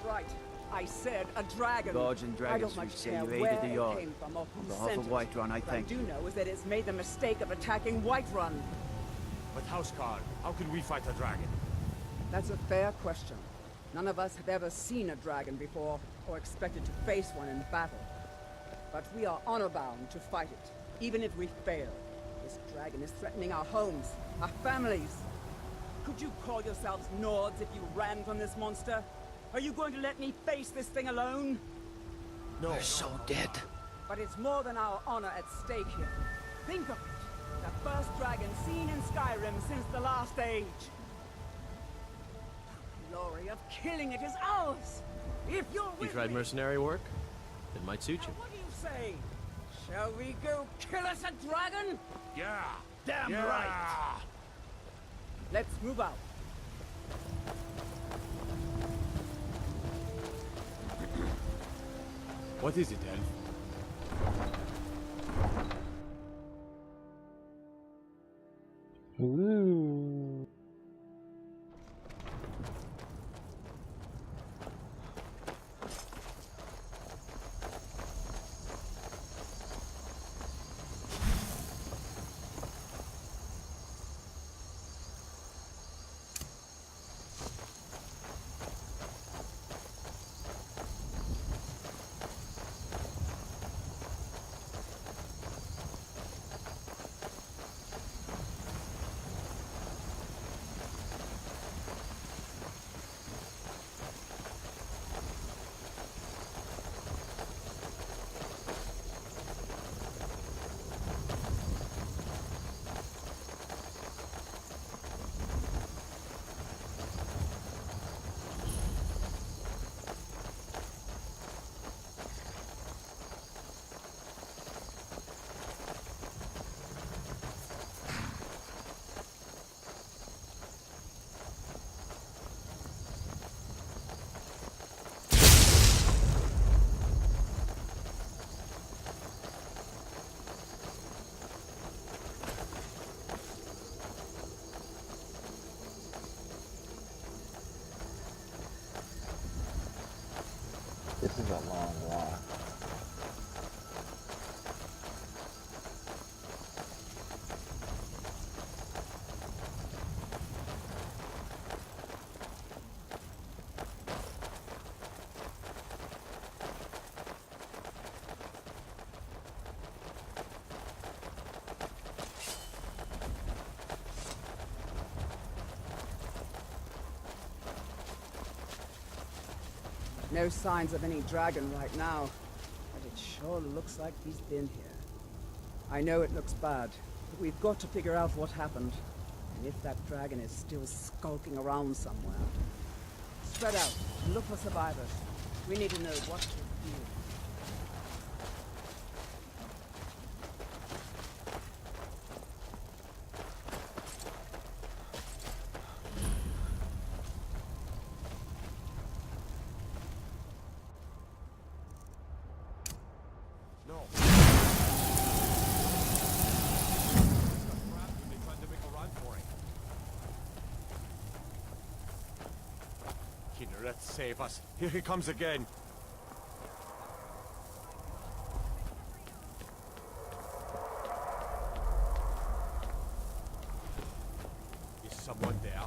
right. I said a dragon. Gods and dragons who say you aided the yard. On behalf of Whiterun, I thank you. What I do know is that it's made the mistake of attacking Whiterun. But Housecarl, how can we fight a dragon? That's a fair question. None of us have ever seen a dragon before, or expected to face one in battle. But we are honor-bound to fight it, even if we fail. This dragon is threatening our homes, our families. Could you call yourselves Nords if you ran from this monster? Are you going to let me face this thing alone? No. We're so dead. But it's more than our honor at stake here. Think of it. The first dragon seen in Skyrim since the last age. The glory of killing it is ours. If you're with You tried me, mercenary work? It might suit you. what do you say? Shall we go kill us a dragon? Yeah. Damn Yeah. right. Let's move out. What is it, Elf? Ooh. This is a long walk. No signs of any dragon right now, but it sure looks like he's been here. I know it looks bad, but we've got to figure out what happened, and if that dragon is still skulking around somewhere. Spread out and look for survivors. We need to know what to do. No. They tried to make a run for it. Kinneret, save us. Here he comes again. Is someone there?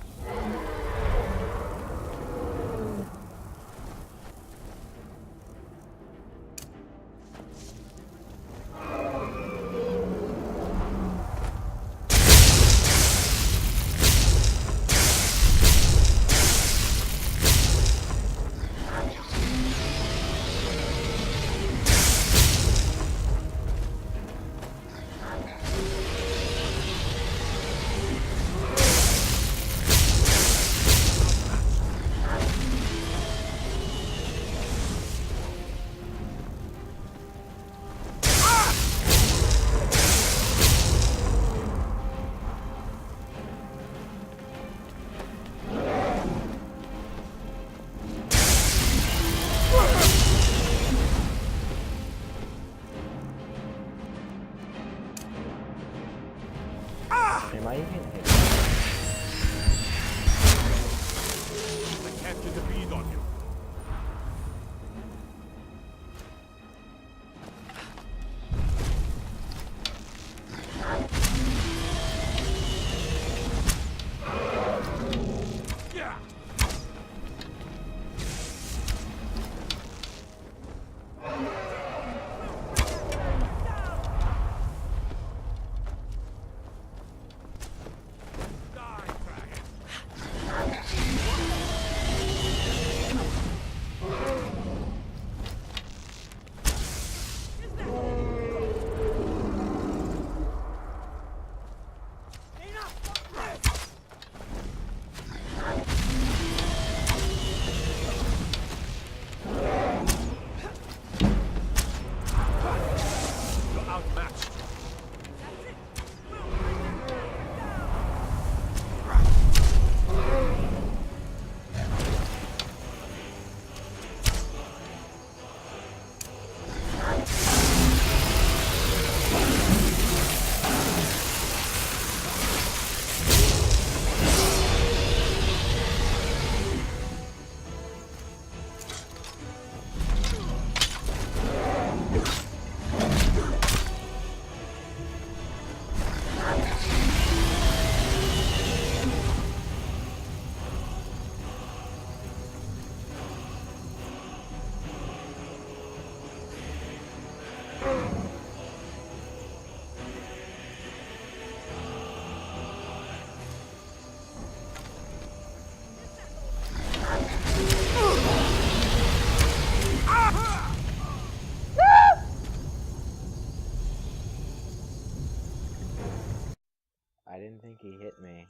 think he hit me.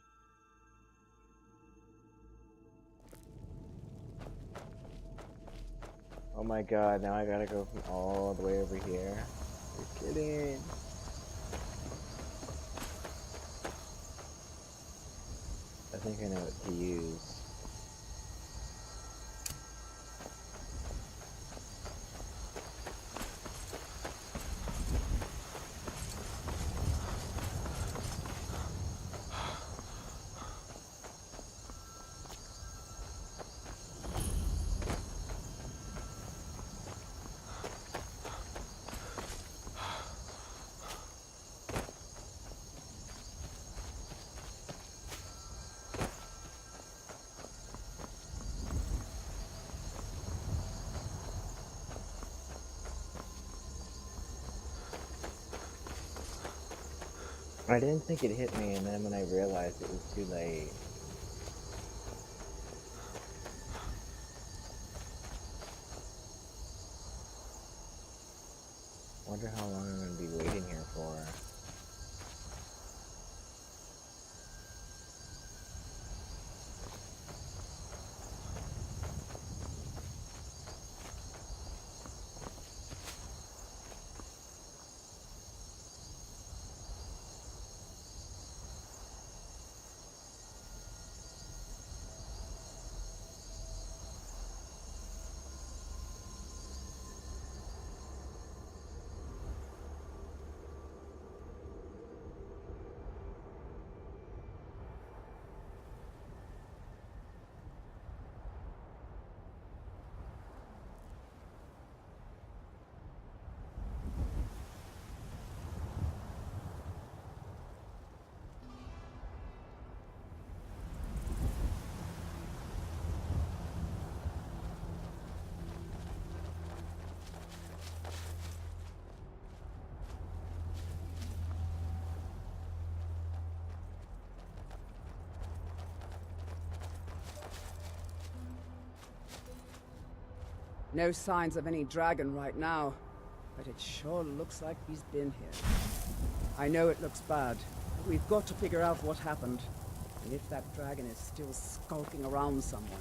Oh my god, now I gotta go from all the way over here. You're kidding. I think I know what to use. I didn't think it hit me, and then when I realized it was too late. Wonder how long I'm gonna be waiting here for. No signs of any dragon right now, but it sure looks like he's been here. I know it looks bad, but we've got to figure out what happened, and if that dragon is still skulking around somewhere.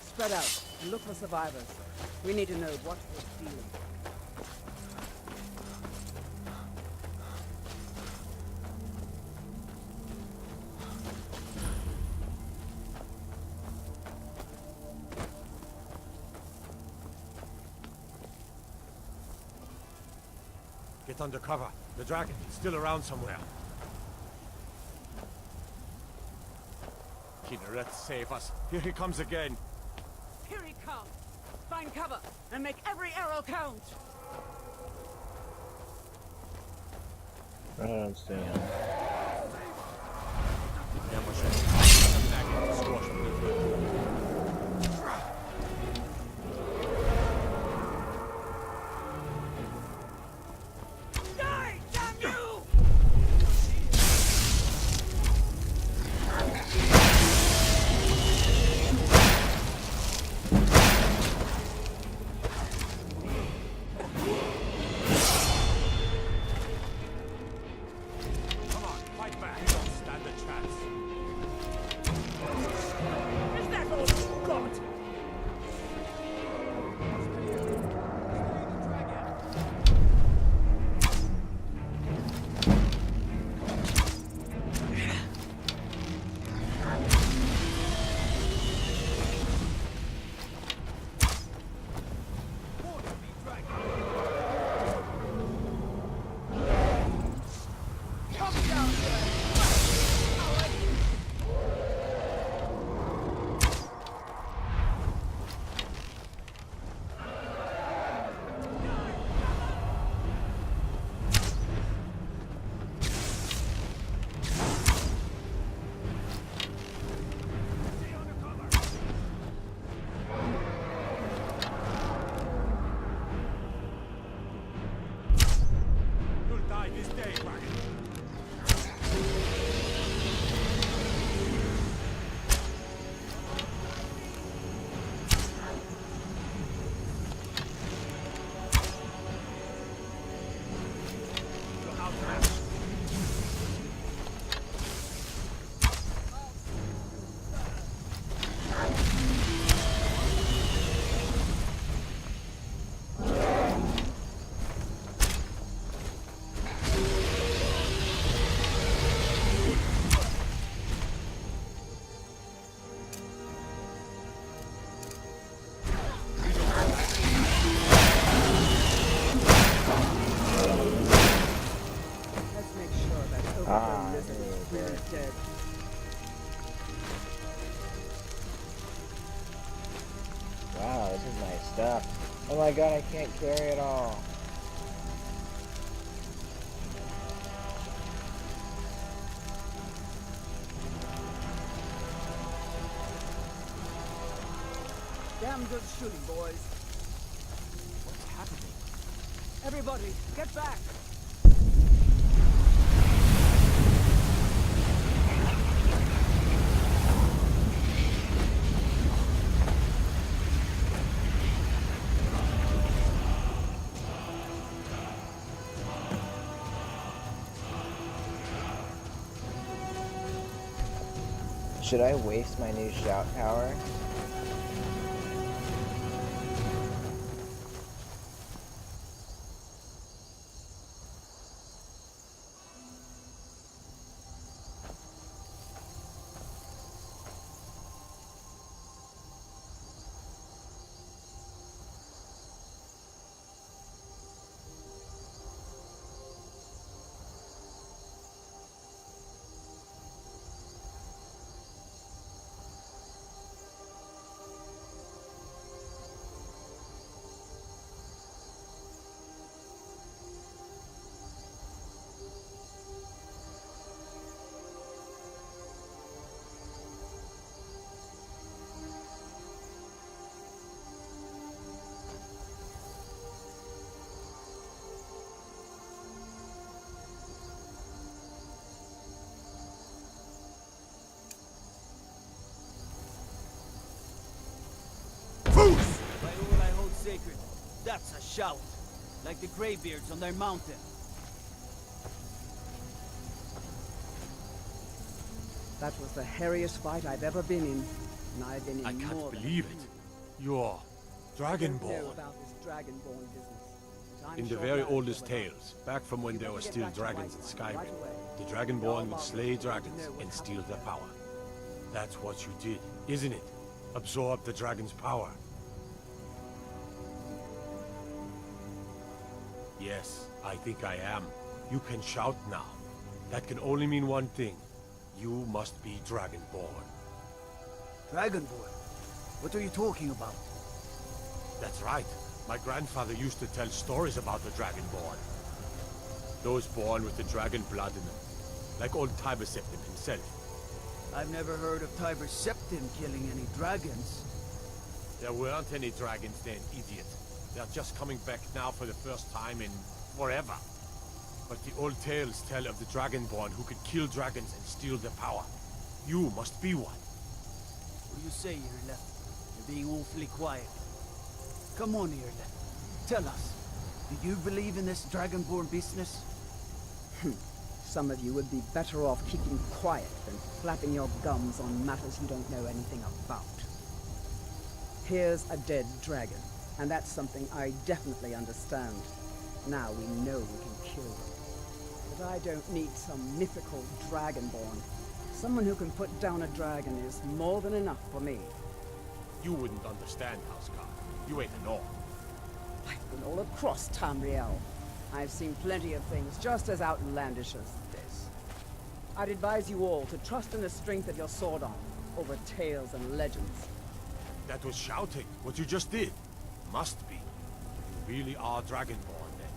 Spread out and look for survivors. We need to know what we're feeling. Get under cover. The dragon is still around somewhere. Kinneret, save us. Here he comes again. Here he comes! Find cover and make every arrow count! I don't understand. Die, damn you! Come on, fight back. You don't stand a chance. Oh my god, I can't carry it all. Damn good shooting, boys. What's happening? Everybody, get back! Should I waste my new shout power? By all I hold sacred, that's a shout. Like the Greybeards on their mountain. That was the hairiest fight I've ever been in. And I've been in I more can't than believe a it. few. You're I don't know Dragonborn. about this Dragonborn business. But I'm In the sure very Larry's oldest over that. tales, back from when You there better were get still back to dragons in Whiterun right Skyrim, away. the Dragonborn would Y'all slay want to dragons know what and steal happened their there. power. That's what you did, isn't it? Absorb the dragon's power. Yes, I think I am. You can shout now. That can only mean one thing. You must be Dragonborn. Dragonborn? What are you talking about? That's right. My grandfather used to tell stories about the Dragonborn. Those born with the dragon blood in them. Like old Tiber himself. I've never heard of Tiber Septim killing any dragons. There weren't any dragons then, idiot. They're just coming back now for the first time in forever. But the old tales tell of the Dragonborn who could kill dragons and steal their power. You must be one. What do you say, Irle? You're being awfully quiet. Come on, Irle. Tell us. Do you believe in this Dragonborn business? Some of you would be better off keeping quiet than flapping your gums on matters you don't know anything about. Here's a dead dragon, and that's something I definitely understand. Now we know we can kill them. But I don't need some mythical dragonborn. Someone who can put down a dragon is more than enough for me. You wouldn't understand, Houseguard. You ain't a North. I've been all across Tamriel. I've seen plenty of things just as outlandish as this. I'd advise you all to trust in the strength of your sword arm over tales and legends. That was shouting, what you just did. Must be. You really are Dragonborn, then.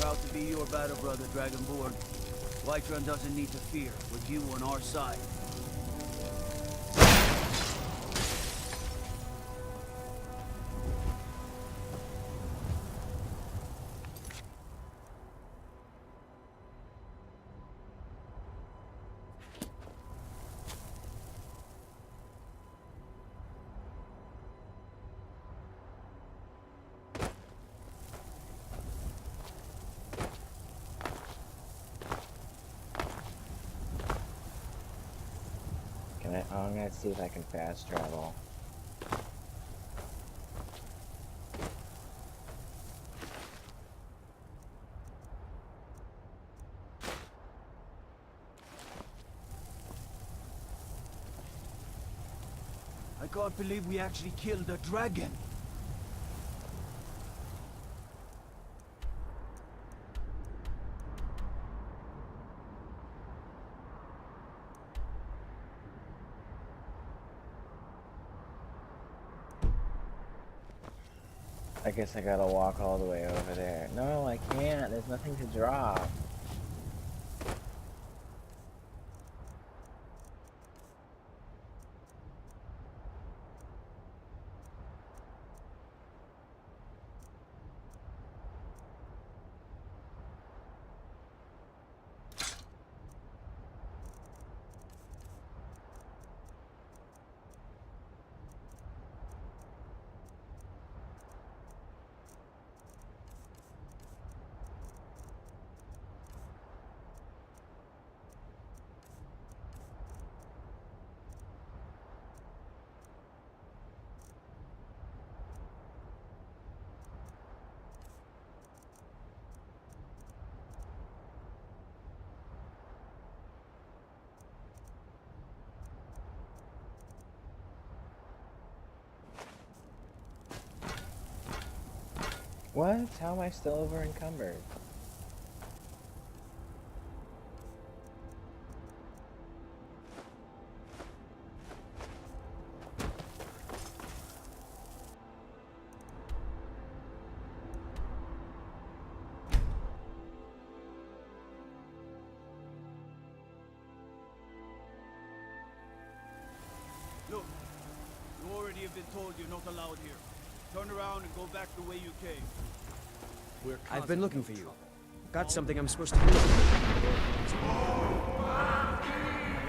Proud to be your battle brother, Dragonborn. Whiterun doesn't need to fear, with you on our side. I'm gonna see if I can fast travel. I can't believe we actually killed a dragon. I guess I gotta walk all the way over there. No, I can't. There's nothing to drop. What? How am I still over encumbered? Look, you already have been told you're not allowed here. Turn around and go back the way you came. I've been looking for you. Got something I'm supposed to do.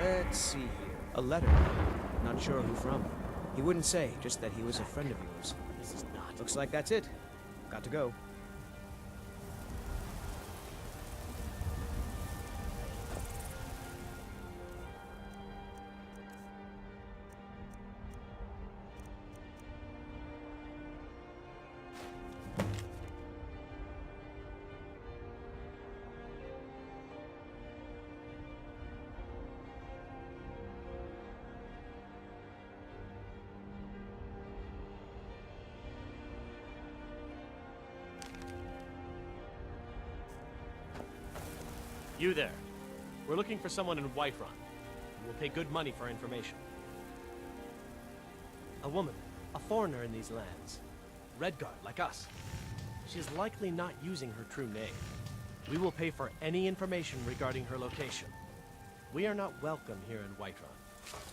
Let's see here. A letter. Not sure who from. He wouldn't say, just that he was a friend of yours. This is not. Looks like that's it. Got to go. You there. We're looking for someone in Whiterun. We'll pay good money for information. A woman. A foreigner in these lands. Redguard, like us. She's likely not using her true name. We will pay for any information regarding her location. We are not welcome here in Whiterun,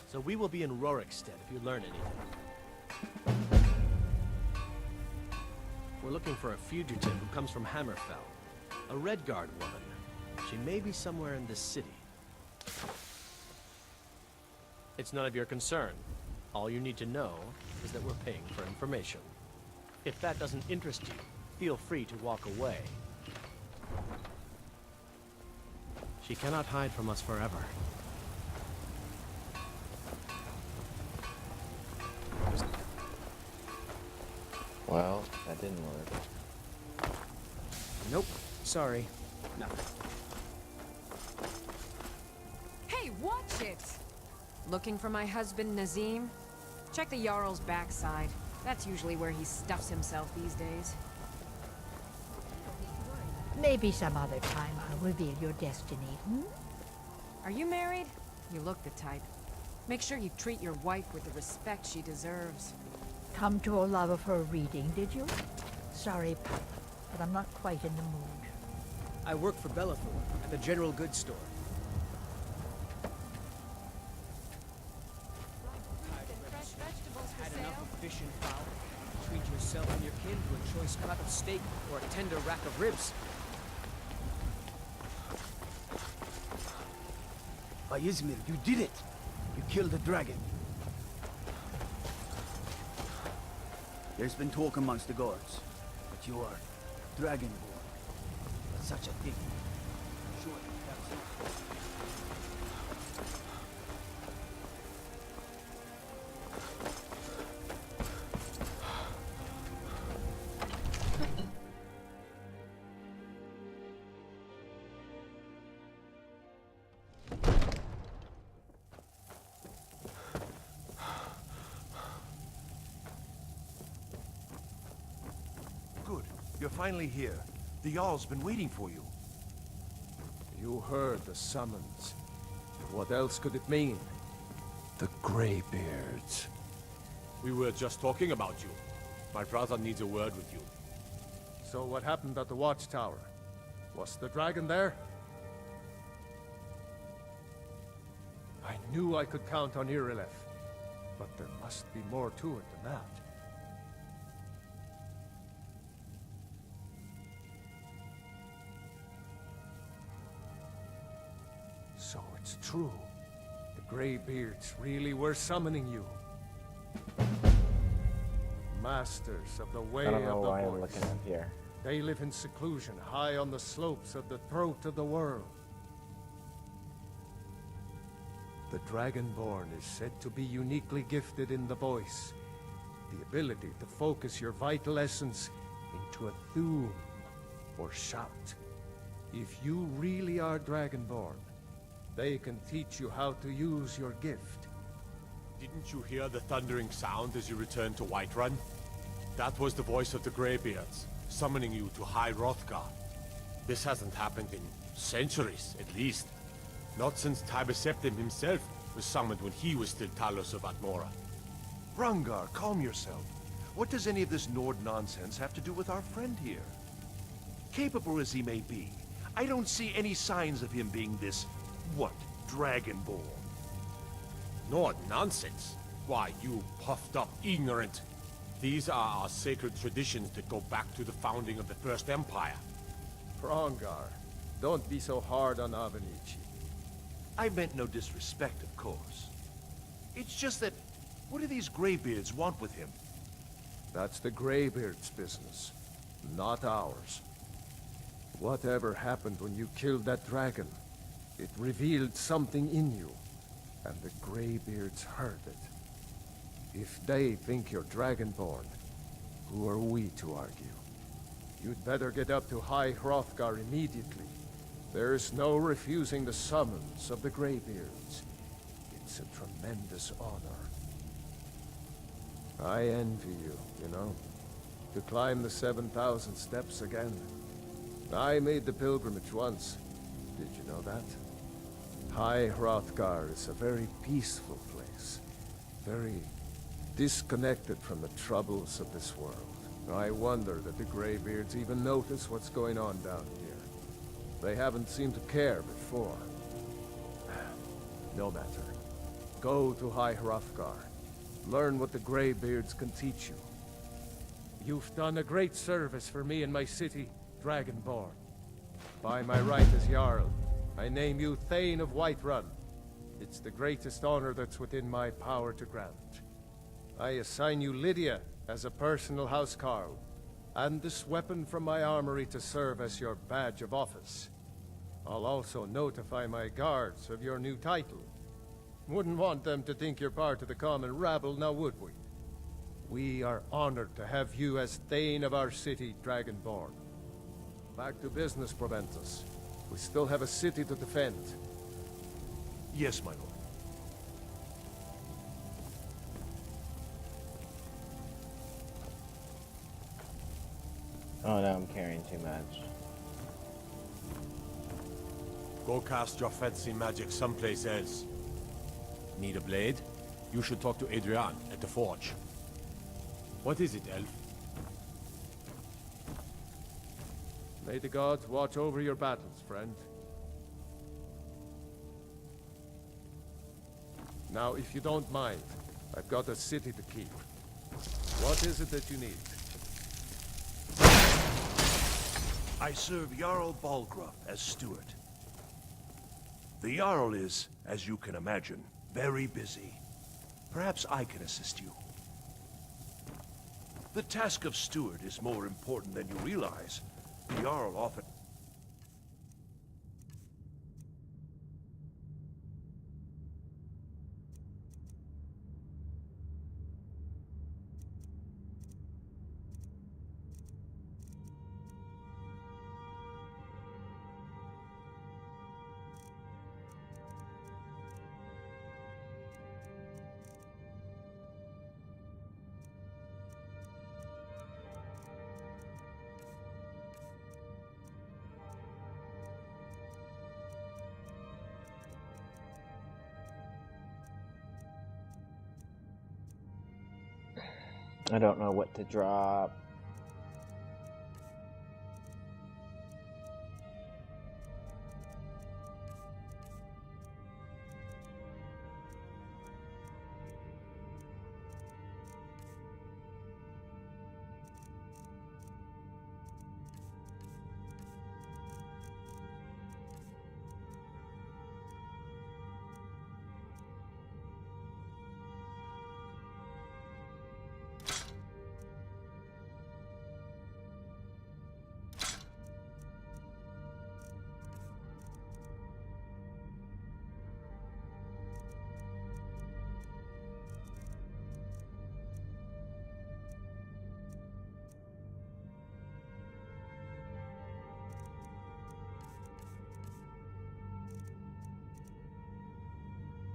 so we will be in Rorikstead if you learn anything. We're looking for a fugitive who comes from Hammerfell. A Redguard woman. She may be somewhere in this city. It's none of your concern. All you need to know is that we're paying for information. If that doesn't interest you, feel free to walk away. She cannot hide from us forever. Well, that didn't work. Nope. Sorry. Nothing. Hey, watch it! Looking for my husband, Nazim? Check the Jarl's backside. That's usually where he stuffs himself these days. Maybe some other time I'll reveal your destiny, hmm? Are you married? You look the type. Make sure you treat your wife with the respect she deserves. Come to Olava for a reading, did you? Sorry, Papa, but I'm not quite in the mood. I work for Bellathor at the general goods store. Had enough of fish and fowl? Treat yourself and your kin to a choice cut of steak or a tender rack of ribs. By Izmir, you did it! You killed the dragon. There's been talk amongst the guards, but you are Dragonborn. Such a thing. Sure, that's it. Good. You're finally here. The Jarl's been waiting for you. You heard the summons. What else could it mean? The Greybeards. We were just talking about you. My brother needs a word with you. So what happened at the watchtower? Was the dragon there? I knew I could count on Irileth, but there must be more to it than that. So it's true. The Greybeards really were summoning you. Masters of the way I don't know of the why I'm voice. looking up here. They live in seclusion, high on the slopes of the throat of the world. The Dragonborn is said to be uniquely gifted in the voice, the ability to focus your vital essence into a thum, or shout. If you really are Dragonborn, they can teach you how to use your gift. Didn't you hear the thundering sound as you returned to Whiterun? That was the voice of the Greybeards, summoning you to High Hrothgar. This hasn't happened in centuries, at least. Not since Tiber Septim himself was summoned when he was still Talos of Atmora. Hrongar, calm yourself. What does any of this Nord nonsense have to do with our friend here? Capable as he may be, I don't see any signs of him being this, what, Dragonborn? Nord nonsense? Why, you puffed up ignorant. These are our sacred traditions that go back to the founding of the First Empire. Hrongar, don't be so hard on Avenici. I meant no disrespect, of course. It's just that, what do these Greybeards want with him? That's the Greybeard's business, not ours. Whatever happened when you killed that dragon, it revealed something in you, and the Greybeards heard it. If they think you're Dragonborn, who are we to argue? You'd better get up to High Hrothgar immediately. There's no refusing the summons of the Greybeards. It's a tremendous honor. I envy you, you know, to climb the 7,000 steps again. I made the pilgrimage once. Did you know that? High Hrothgar is a very peaceful place. Very disconnected from the troubles of this world. I wonder that the Greybeards even notice what's going on down here. They haven't seemed to care before. No matter. Go to High Hrothgar. Learn what the Greybeards can teach you. You've done a great service for me and my city, Dragonborn. By my right as Jarl, I name you Thane of Whiterun. It's the greatest honor that's within my power to grant. I assign you Lydia as a personal housecarl, and this weapon from my armory to serve as your badge of office. I'll also notify my guards of your new title. Wouldn't want them to think you're part of the common rabble, now would we? We are honored to have you as Thane of our city, Dragonborn. Back to business, Proventus. We still have a city to defend. Yes, my lord. Oh no, I'm carrying too much. Go cast your fancy magic someplace else. Need a blade? You should talk to Adrian at the forge. What is it, elf? May the gods watch over your battles, friend. Now, if you don't mind, I've got a city to keep. What is it that you need? I serve Jarl Balgruuf as steward. The Jarl is, as you can imagine, very busy. Perhaps I can assist you. The task of steward is more important than you realize. The Jarl often... I don't know what to drop.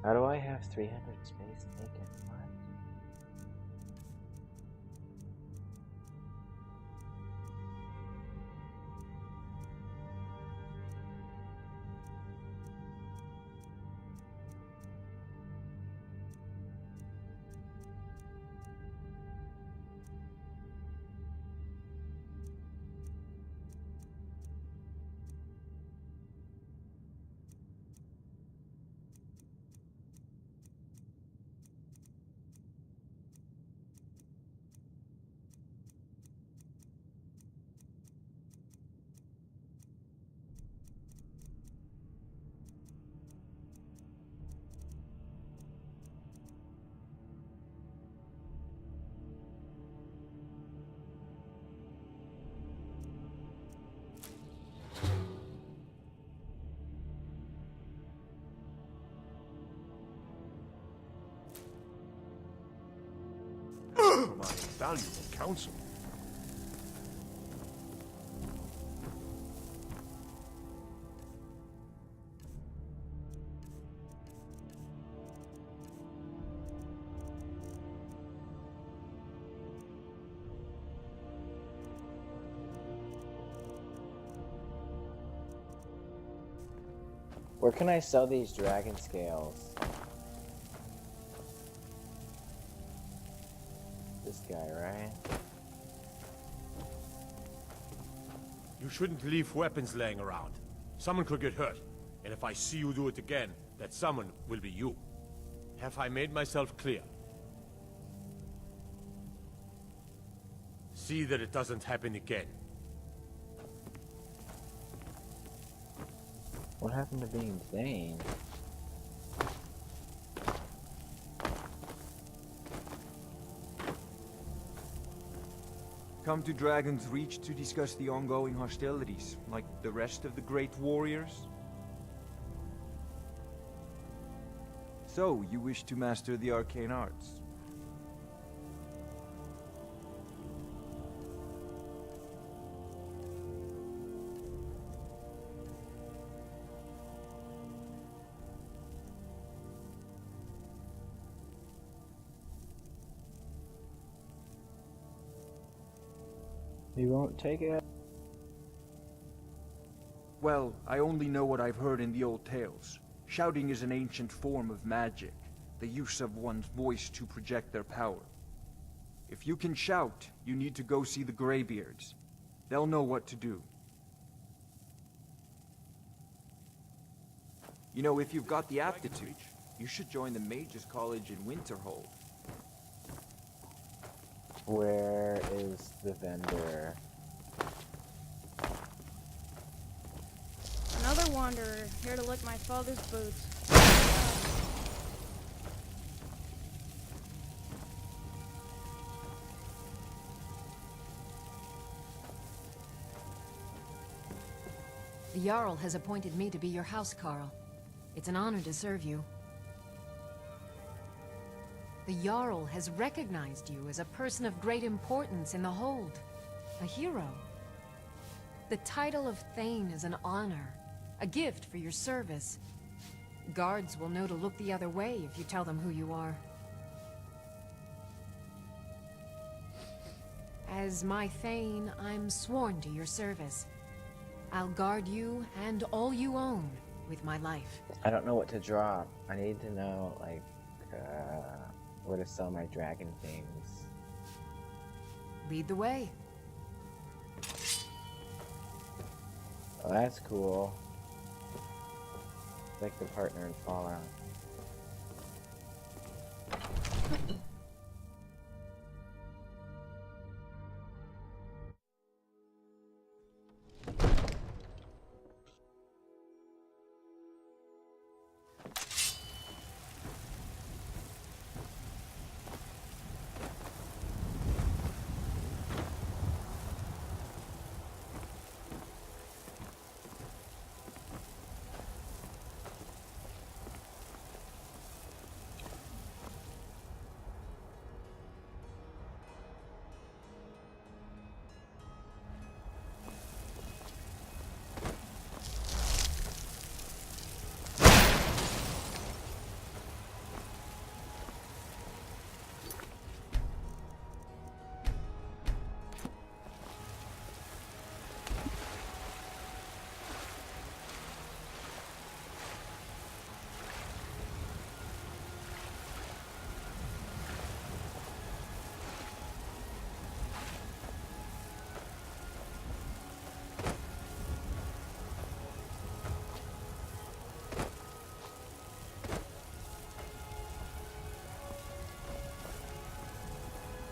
How do I have 300 space taken? What? My valuable counsel. Where can I sell these dragon scales? This guy, right? You shouldn't leave weapons laying around. Someone could get hurt. And if I see you do it again, that someone will be you. Have I made myself clear? See that it doesn't happen again. What happened to being Thane? Come to Dragon's Reach to discuss the ongoing hostilities, like the rest of the great warriors? So, you wish to master the arcane arts? You won't take it? Well, I only know what I've heard in the old tales. Shouting is an ancient form of magic, the use of one's voice to project their power. If you can shout, you need to go see the Greybeards. They'll know what to do. You know, if you've got the aptitude, you should join the Mages College in Winterhold. Where is the vendor? Another wanderer, here to lick my father's boots. The Jarl has appointed me to be your housecarl. It's an honor to serve you. The Jarl has recognized you as a person of great importance in the Hold. A hero. The title of Thane is an honor, a gift for your service. Guards will know to look the other way if you tell them who you are. As my Thane, I'm sworn to your service. I'll guard you and all you own with my life. I don't know what to drop. I need to know, like, where to sell my dragon things. Lead the way. Oh, that's cool. Like the partner in Fallout.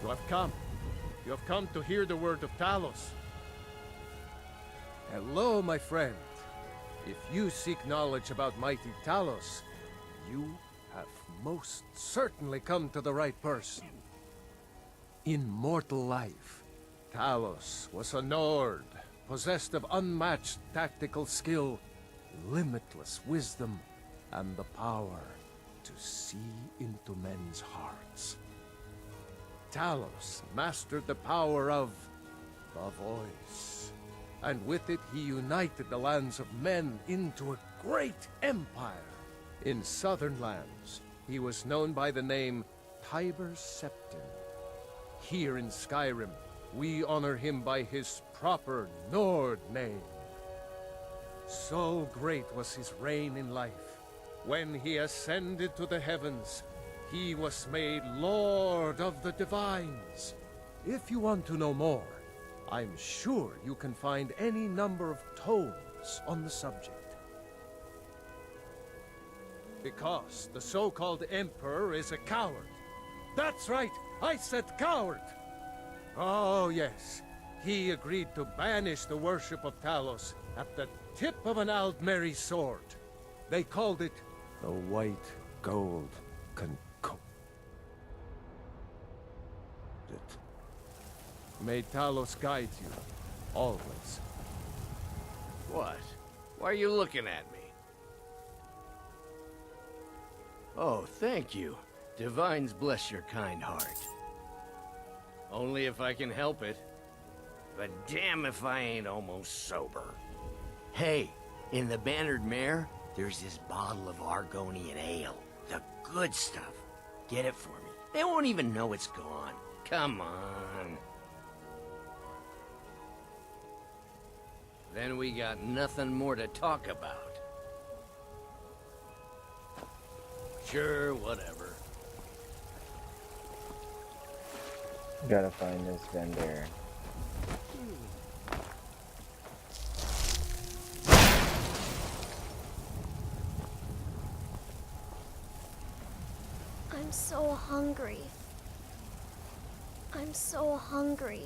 You have come. You have come to hear the word of Talos. Hello, my friend. If you seek knowledge about mighty Talos, you have most certainly come to the right person. In mortal life, Talos was a Nord, possessed of unmatched tactical skill, limitless wisdom, and the power to see into men's hearts. Talos mastered the power of the voice, and with it he united the lands of men into a great empire. In southern lands, he was known by the name Tiber Septim. Here in Skyrim, we honor him by his proper Nord name. So great was his reign in life. When he ascended to the heavens, he was made Lord of the Divines. If you want to know more, I'm sure you can find any number of tomes on the subject. Because the so-called Emperor is a coward. That's right, I said coward! Oh yes, he agreed to banish the worship of Talos at the tip of an Aldmeri sword. They called it the White Gold Concoction. May Talos guide you, always. What? Why are you looking at me? Oh, thank you. Divines bless your kind heart. Only if I can help it. But damn if I ain't almost sober. Hey, in the Bannered Mare, there's this bottle of Argonian ale. The good stuff. Get it for me. They won't even know it's gone. Come on. Then we got nothing more to talk about. Sure, whatever. Gotta find this vendor. I'm so hungry. I'm so hungry.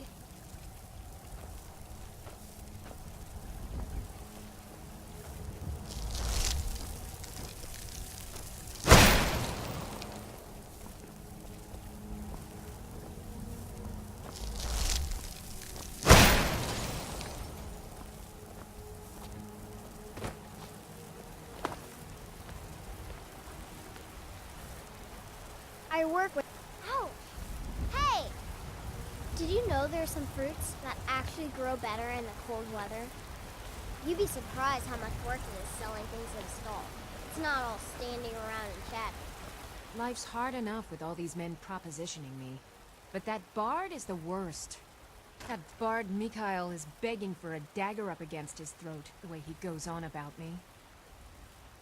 I work with... Ouch! Hey! Did you know there are some fruits that actually grow better in the cold weather? You'd be surprised how much work it is selling things at a stall. It's not all standing around and chatting. Life's hard enough with all these men propositioning me. But that bard is the worst. That bard Mikhail is begging for a dagger up against his throat, the way he goes on about me.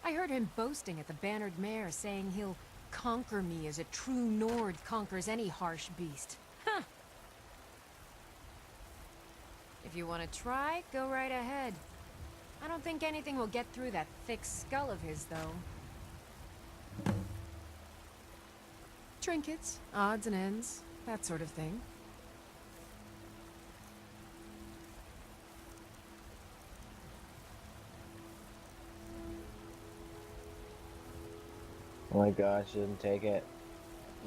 I heard him boasting at the Bannered Mare, saying he'll conquer me as a true Nord conquers any harsh beast. Huh! If you want to try, go right ahead. I don't think anything will get through that thick skull of his, though. Trinkets, odds and ends, that sort of thing. Oh my gosh, didn't take it.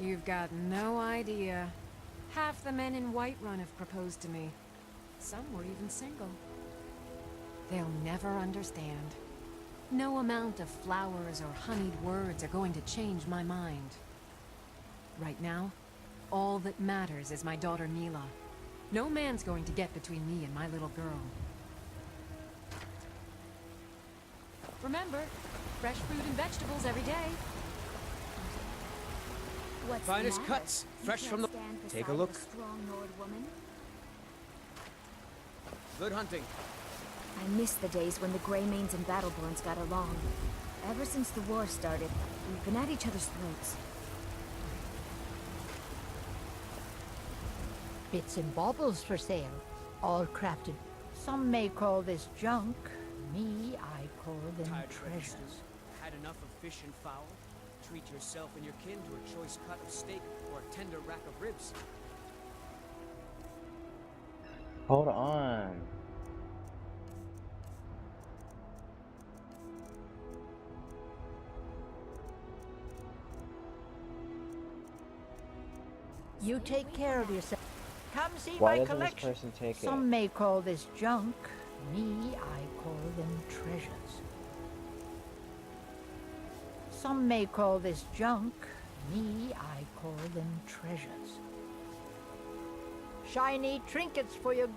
You've got no idea. Half the men in Whiterun have proposed to me. Some were even single. They'll never understand. No amount of flowers or honeyed words are going to change my mind. Right now, all that matters is my daughter Mila. No man's going to get between me and my little girl. Remember, fresh fruit and vegetables every day. What's finest cuts, fresh from the... Take a look. Good hunting. I miss the days when the Greymanes and Battleborns got along. Ever since the war started, we've been at each other's throats. Bits and baubles for sale, all crafted. Some may call this junk. Me, I call them treasures. Had enough of fish and fowl? Treat yourself and your kin to a choice cut of steak or a tender rack of ribs. Hold on. You take care of yourself. Come see Why my doesn't collection. this person take it? Some may call this junk. Me, I call them treasures. Some may call this junk. Me, I call them treasures. Shiny trinkets for your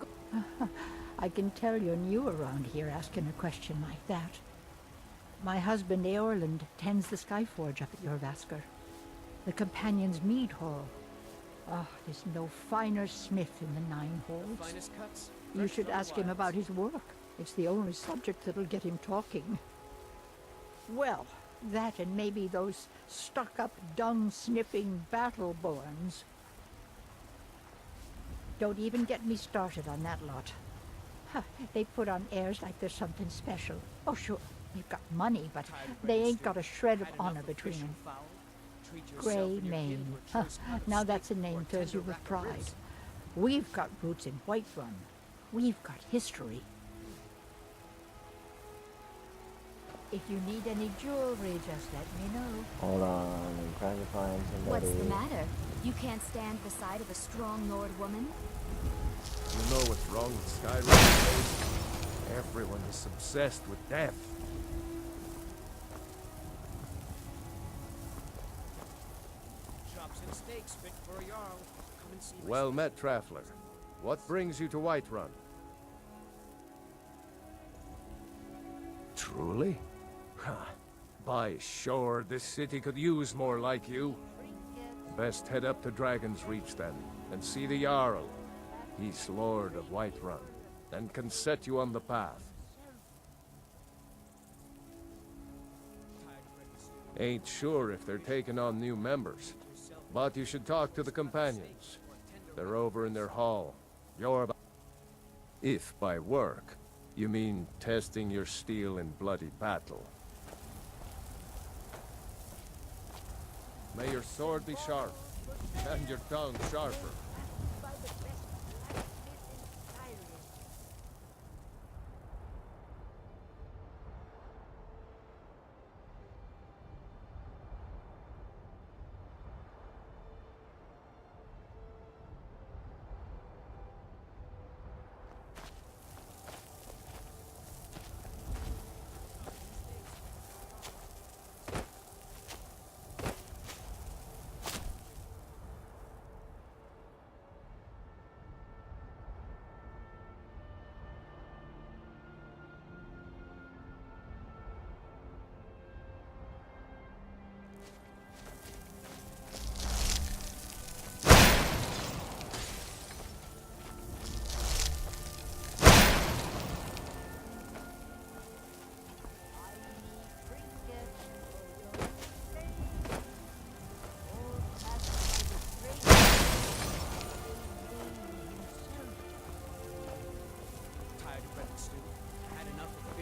I can tell you're new around here asking a question like that. My husband Eorland tends the Skyforge up at Jorvaskr. The Companion's Mead Hall. Ah, there's no finer smith in the Nine Halls. Finest cuts. You should ask him about his work. It's the only subject that'll get him talking. Well, that and maybe those stuck-up, dung-sniffing Battleborns. Don't even get me started on that lot. Huh, they put on airs like there's something special. Oh, sure, they've got money, but they ain't got a shred of honor between them. Greymane. Huh, now that's a name fills you with pride. We've got roots in Whiterun. We've got history. If you need any jewelry, just let me know. Hold on, I'm trying to find somebody. What's the matter? You can't stand the sight of a strong Nord woman? You know what's wrong with Skyrim? Everyone is obsessed with death. Chops and steaks fit for a Jarl. Come and see. Well met, Traveler. What brings you to Whiterun? Truly? By shore, this city could use more like you. Best head up to Dragon's Reach then, and see the Jarl. He's Lord of Whiterun, and can set you on the path. Ain't sure if they're taking on new members, but you should talk to the companions. They're over in their hall. If by work, you mean testing your steel in bloody battle. May your sword be sharp, and your tongue sharper.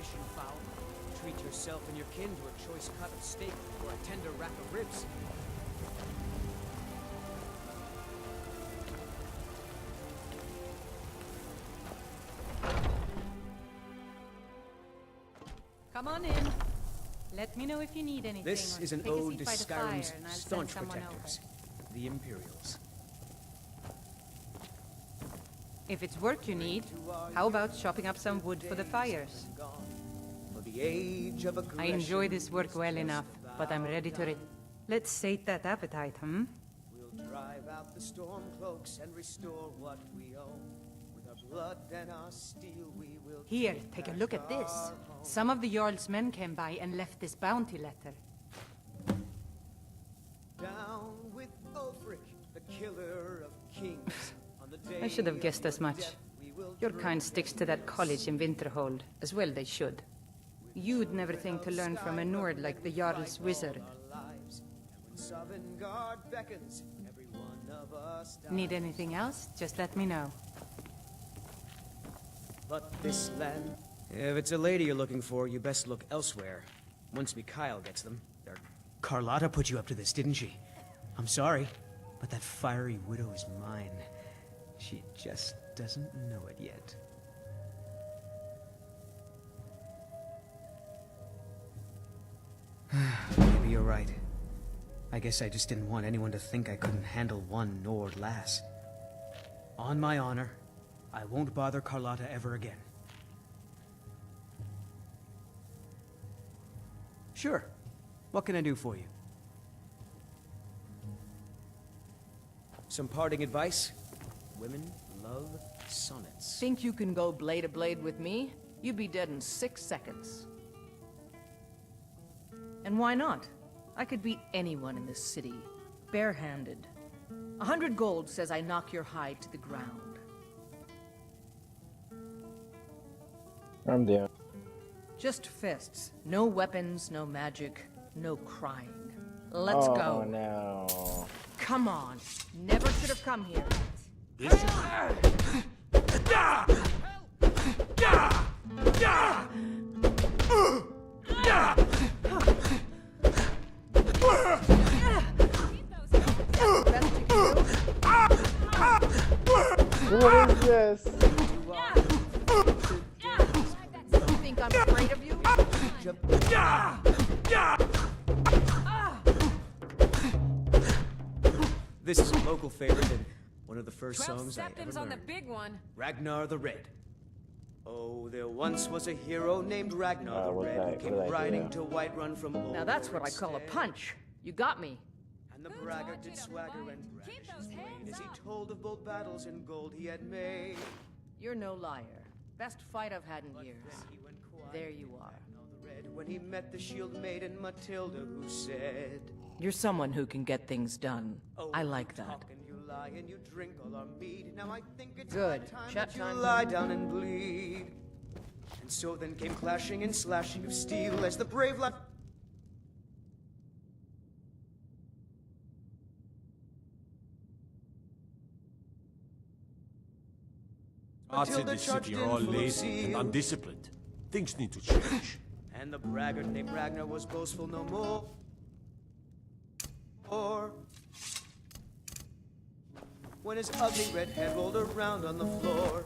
fish and fowl. Treat yourself and your kin to a choice cut of steak or a tender rack of ribs. Come on in. Let me know if you need anything. This or is an take a ode seat to by the fire Skyrim's and I'll send staunch someone protectors, the Imperials. If it's work you need, how about chopping up some wood for the fires? I enjoy this work well enough, but I'm ready to Let's sate that appetite, hmm? We'll drive out the storm cloaks and restore what we own. With our blood and our steel we will... Here, take a look at this. Some of the Jarl's men came by and left this bounty letter. Down with Ulfric, the killer of kings. On the day I should have guessed as much. Your kind sticks to that college in Winterhold, as well they should. You'd never think to learn from a Nord like the Jarl's wizard. Need anything else? Just let me know. But this land... If it's a lady you're looking for, you best look elsewhere. Once Mikhail gets them. Carlotta put you up to this, didn't she? I'm sorry, but that fiery widow is mine. She just doesn't know it yet. Maybe you're right. I guess I just didn't want anyone to think I couldn't handle one Nord lass. On my honor, I won't bother Carlotta ever again. Sure. What can I do for you? Some parting advice? Women love sonnets. Think you can go blade to blade with me? You'd be dead in 6 seconds. And why not? I could beat anyone in this city, barehanded. 100 gold says I knock your hide to the ground. I'm down. Just fists. No weapons, no magic, no crying. Let's go. Oh no. Come on. Never should have come here. What is this? You think I'm afraid of you? This is a local favorite and one of the first 12 songs I ever septims on the learned. big one. Ragnar the Red. Oh, there once was a hero named Ragnar the Red who came riding to Whiterun from old. Now that's what I call a punch. You got me. And the braggart did swagger and brandish his blade as he told of bold battles and gold he had made. You're no liar. Best fight I've had in years. There you are. When he met the shield maiden Matilda, who said, You're someone who can get things done. I like that. "Talk and you lie and you drink all our mead. Now I think it's Good. high time Chat that you time. lie down and bleed." And so then came clashing and slashing of steel as the brave lad. Arts in this city are all lazy and undisciplined. Things need to change. And the braggart named Ragnar was boastful no more. When his ugly red head rolled around on the floor.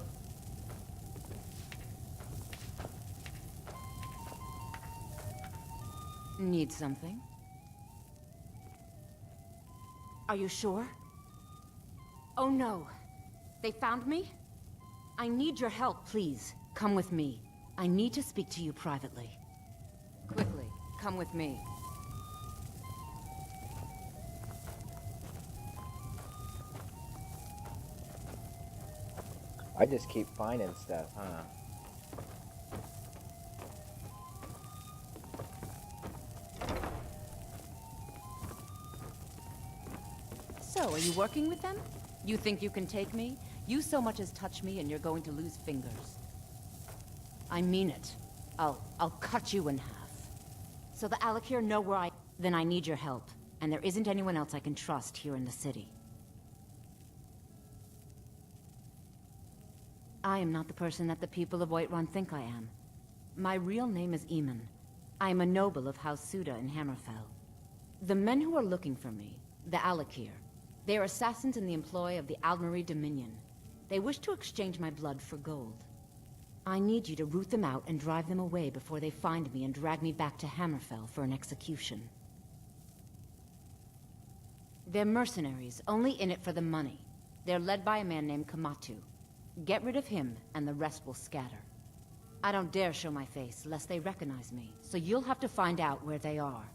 Need something? Are you sure? Oh no. They found me? I need your help, please. Come with me. I need to speak to you privately. Quickly, come with me. I just keep finding stuff, huh? So, are you working with them? You think you can take me? You so much as touch me and you're going to lose fingers. I mean it. I'll cut you in half. So the Alakir know where I... Then I need your help. And there isn't anyone else I can trust here in the city. I am not the person that the people of Whiterun think I am. My real name is Eamon. I am a noble of House Suda in Hammerfell. The men who are looking for me, the Alakir, they are assassins in the employ of the Aldmeri Dominion. They wish to exchange my blood for gold. I need you to root them out and drive them away before they find me and drag me back to Hammerfell for an execution. They're mercenaries, only in it for the money. They're led by a man named Kamatu. Get rid of him, and the rest will scatter. I don't dare show my face, lest they recognize me, so you'll have to find out where they are.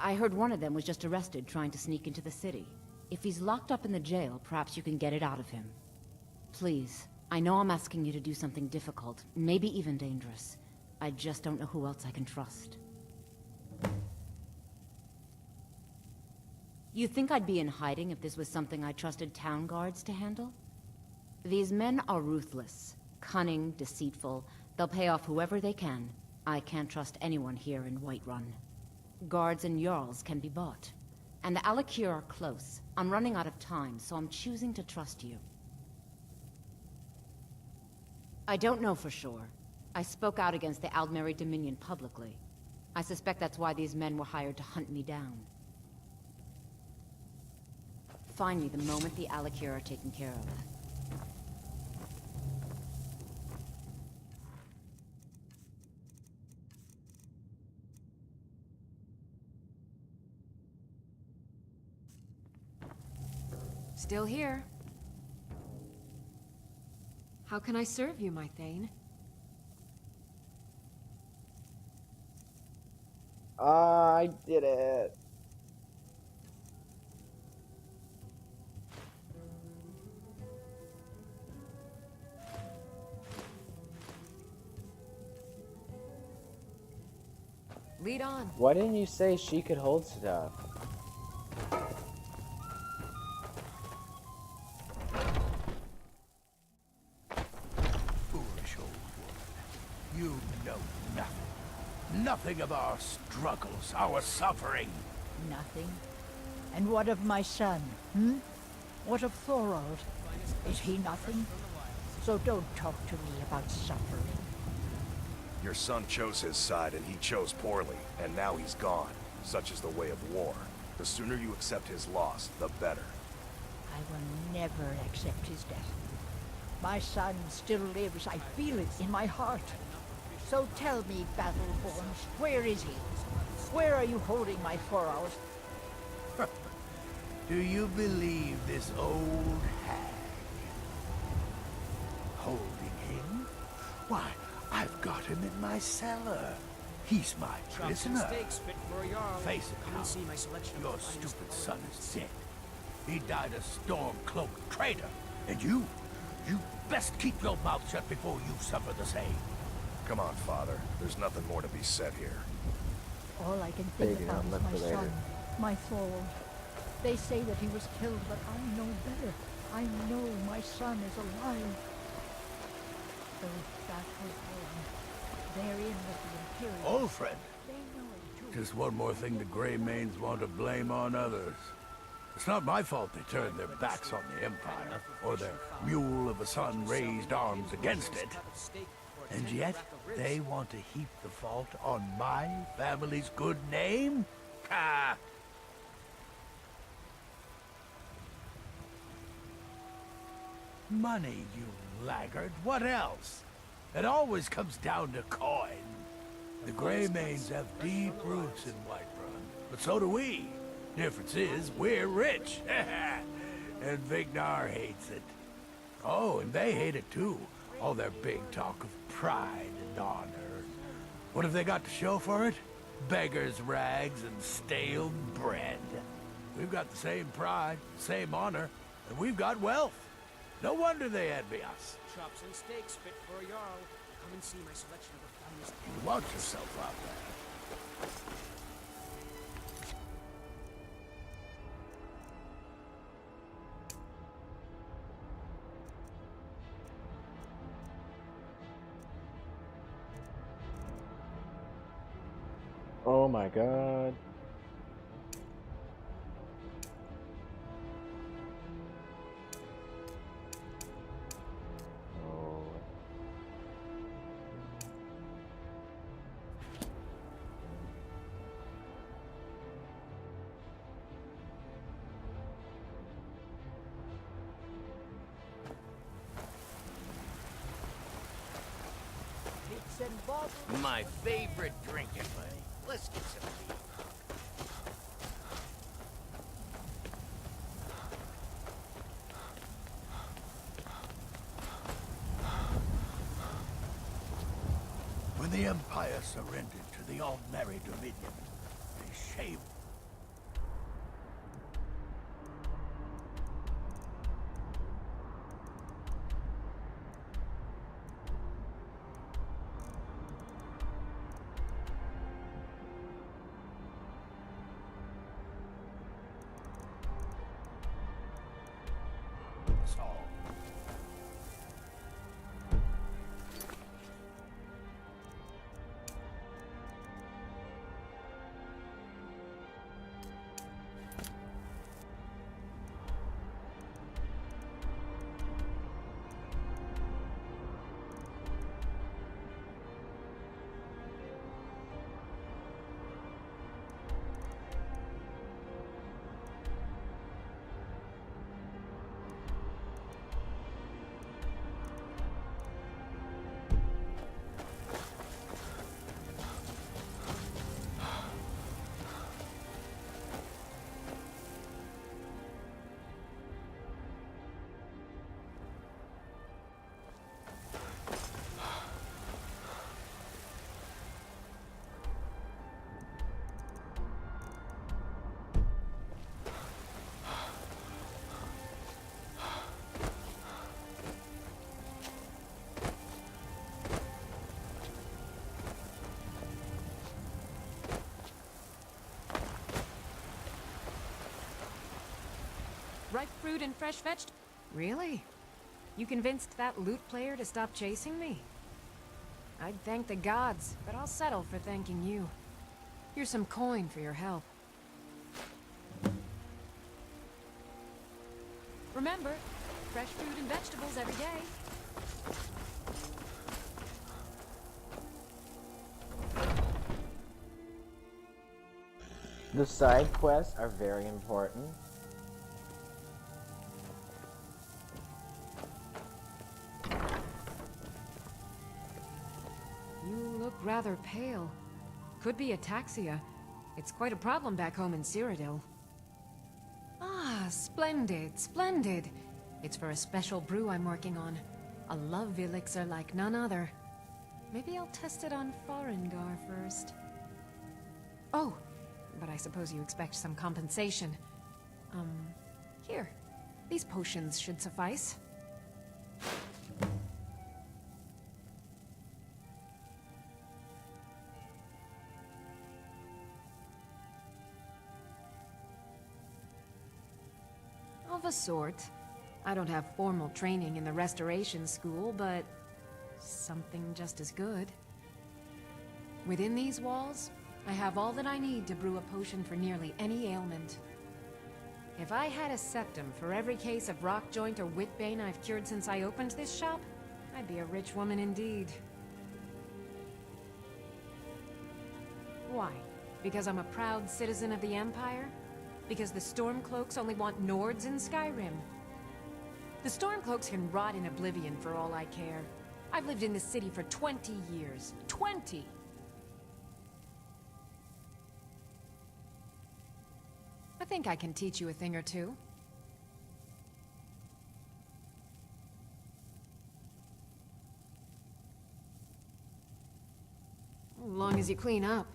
I heard one of them was just arrested trying to sneak into the city. If he's locked up in the jail, perhaps you can get it out of him. Please, I know I'm asking you to do something difficult, maybe even dangerous. I just don't know who else I can trust. You think I'd be in hiding if this was something I trusted town guards to handle? These men are ruthless, cunning, deceitful. They'll pay off whoever they can. I can't trust anyone here in Whiterun. Guards and Jarls can be bought. And the Alakir are close. I'm running out of time, so I'm choosing to trust you. I don't know for sure. I spoke out against the Aldmeri Dominion publicly. I suspect that's why these men were hired to hunt me down. Find me the moment the Alakir are taken care of. Still here. How can I serve you, my Thane? I did it. Lead on. Why didn't you say she could hold stuff? Foolish old woman. You know nothing. Nothing of our struggles, our suffering. Nothing. And what of my son, What of Thorold? Is he nothing? So don't talk to me about suffering. Your son chose his side and he chose poorly, and now he's gone. Such is the way of war. The sooner you accept his loss, the better. I will never accept his death. My son still lives. I feel it in my heart. So tell me, Battleborns, where is he? Where are you holding my Thorold? Do you believe this old hag? Holding him? Why, I've got him in my cellar. He's my prisoner. Face it, Hound. Your stupid son is dead. He died a storm-cloaked traitor. And you best keep your mouth shut before you suffer the same. Come on, Father. There's nothing more to be said here. All I can think about is my son, my Thorold. They say that he was killed, but I know better. I know my son is alive. Oh, Battleborn, they're in with the Imperial. Old friend. Just one more thing the Grey Manes want to blame on others. It's not my fault they turned their backs on the Empire, or their mule of a son raised arms against it. And yet, they want to heap the fault on my family's good name? Ah! Money, you laggard. What else? It always comes down to coin. The Grey Manes have deep roots in Whiterun, but so do we. Difference is, we're rich. And Vignar hates it. Oh, and they hate it too. All their big talk of pride and honor. What have they got to show for it? Beggars' rags and stale bread. We've got the same pride, same honor, and we've got wealth. No wonder they envy us. Chops and steaks fit for a Jarl. Come and see my selection of the finest. You watch yourself out there. Oh my god. My favorite drinking buddy. Let's get some tea. When the Empire surrendered to the Aldmeri Dominion, they shaved. Ripe fruit and fresh vegetables? Really? You convinced that loot player to stop chasing me? I'd thank the gods, but I'll settle for thanking you. Here's some coin for your help. Remember, fresh fruit and vegetables every day. The side quests are very important. You look rather pale. Could be ataxia. It's quite a problem back home in Cyrodiil. Ah, splendid, splendid. It's for a special brew I'm working on. A love elixir like none other. Maybe I'll test it on Farengar first. Oh, but I suppose you expect some compensation. Here. These potions should suffice. Of a sort. I don't have formal training in the restoration school, but something just as good. Within these walls, I have all that I need to brew a potion for nearly any ailment. If I had a septum for every case of rock joint or whitbane I've cured since I opened this shop, I'd be a rich woman indeed. Why? Because I'm a proud citizen of the Empire? Because the Stormcloaks only want Nords in Skyrim? The Stormcloaks can rot in oblivion for all I care. I've lived in this city for 20 years. 20! I think I can teach you a thing or two. As long as you clean up.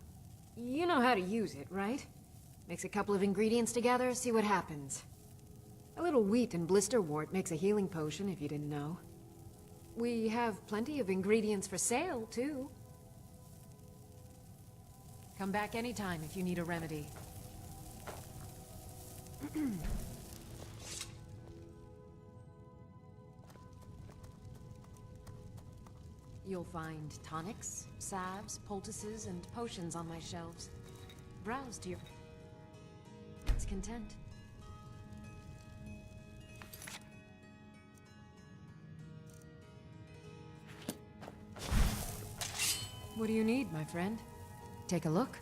You know how to use it, right? Mix a couple of ingredients together, see what happens. A little wheat and blisterwort makes a healing potion, if you didn't know. We have plenty of ingredients for sale, too. Come back anytime if you need a remedy. You'll find tonics, salves, poultices, and potions on my shelves. Browse to your heart's content. What do you need, my friend? Take a look.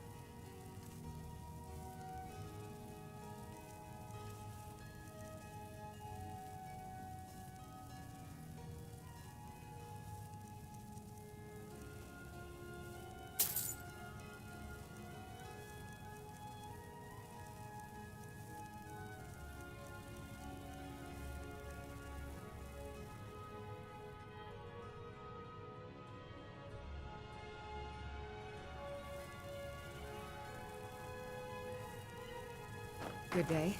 Good day.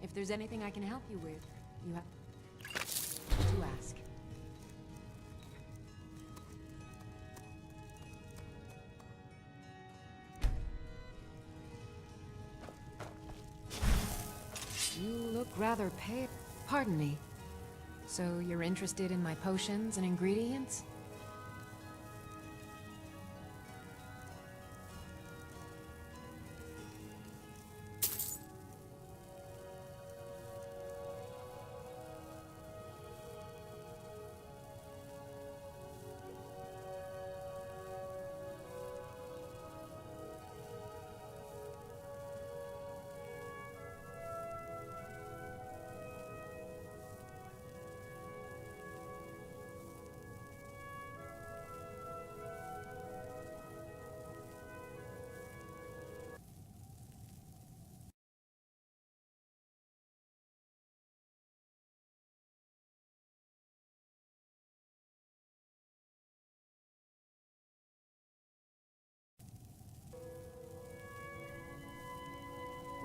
If there's anything I can help you with, you have to ask. You look rather pale. Pardon me. So you're interested in my potions and ingredients?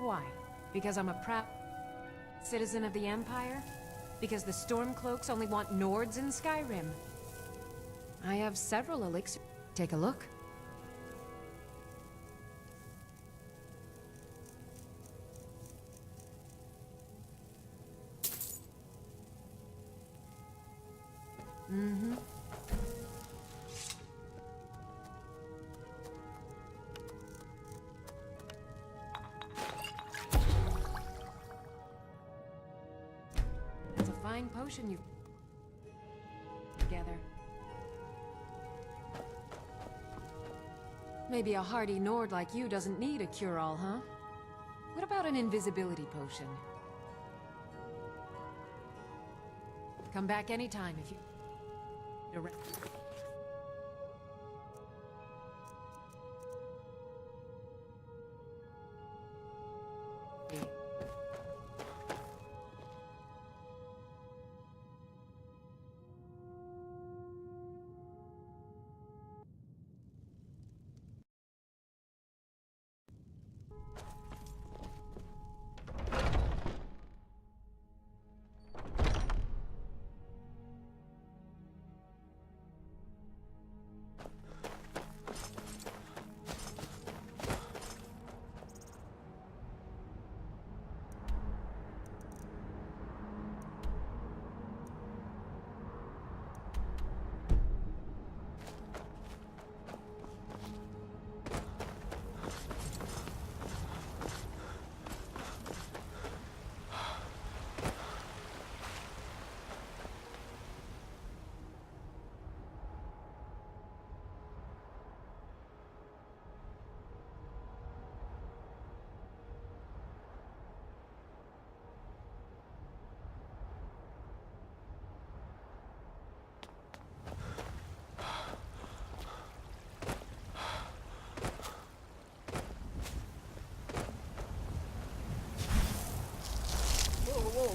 Why? Because I'm a proud citizen of the Empire? Because the Stormcloaks only want Nords in Skyrim? I have several elixirs. Take a look. Mm-hmm. That's a fine potion you've together. Maybe a hardy Nord like you doesn't need a cure-all, huh? What about an invisibility potion? Come back anytime if you...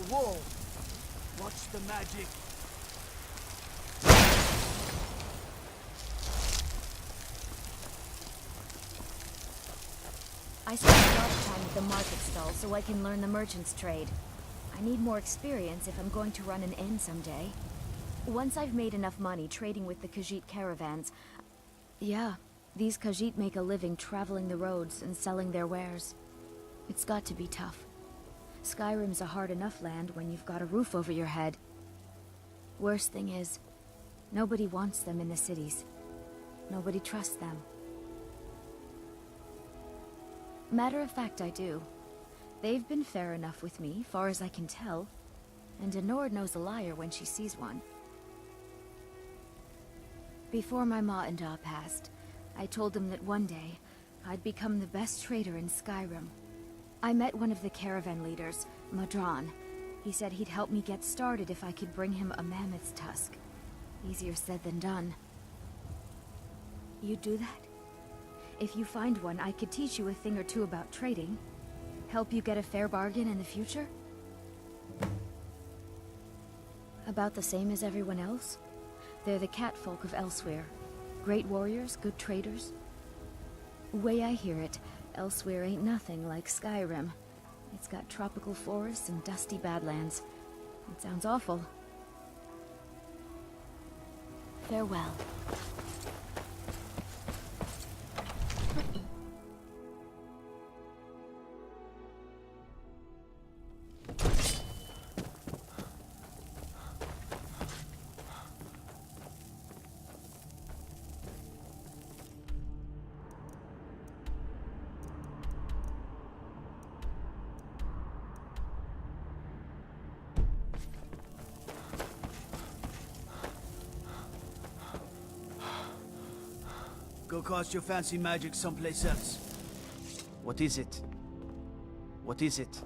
Whoa! Watch the magic. I spend a lot of time at the market stall so I can learn the merchant's trade. I need more experience if I'm going to run an inn someday. Once I've made enough money trading with the Khajiit caravans... Yeah, these Khajiit make a living traveling the roads and selling their wares. It's got to be tough. Skyrim's a hard enough land when you've got a roof over your head. Worst thing is, nobody wants them in the cities. Nobody trusts them. Matter of fact, I do. They've been fair enough with me, far as I can tell. And a Nord knows a liar when she sees one. Before my ma and Da passed, I told them that one day, I'd become the best trader in Skyrim. I met one of the caravan leaders, Madran. He said he'd help me get started if I could bring him a mammoth's tusk. Easier said than done. You'd do that? If you find one, I could teach you a thing or two about trading. Help you get a fair bargain in the future? About the same as everyone else. They're the catfolk of Elsewhere. Great warriors, good traders. Way I hear it, Elsewhere ain't nothing like Skyrim. It's got tropical forests and dusty badlands. It sounds awful. Farewell. Go cast your fancy magic someplace else. What is it? What is it?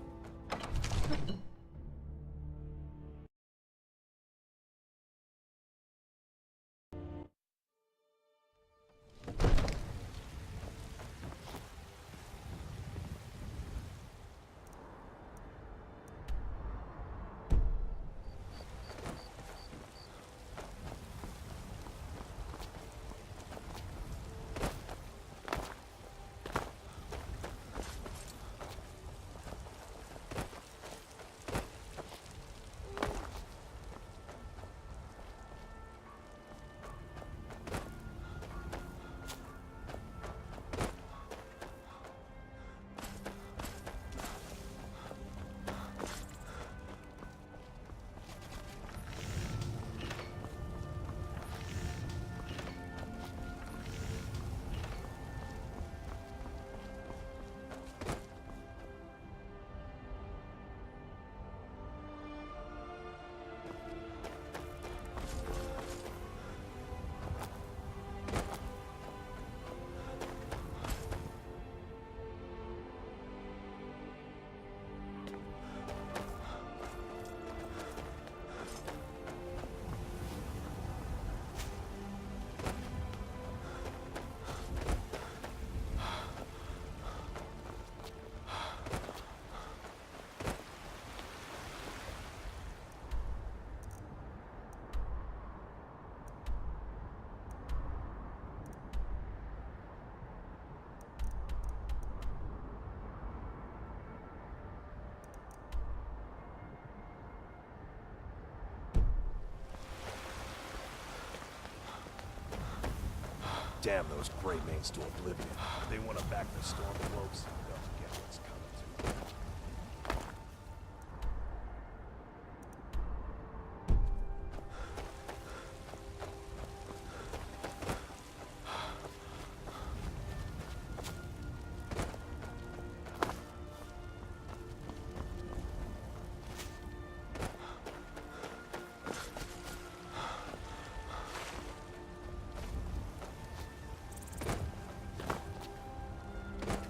Damn those Grey Mains to oblivion. If they want to back the Stormcloaks, they'll get what's coming to them.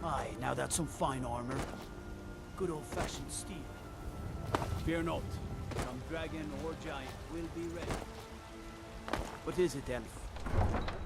Aye, now that's some fine armor. Good old-fashioned steel. Fear not. Some dragon or giant will be ready. What is it, Elf?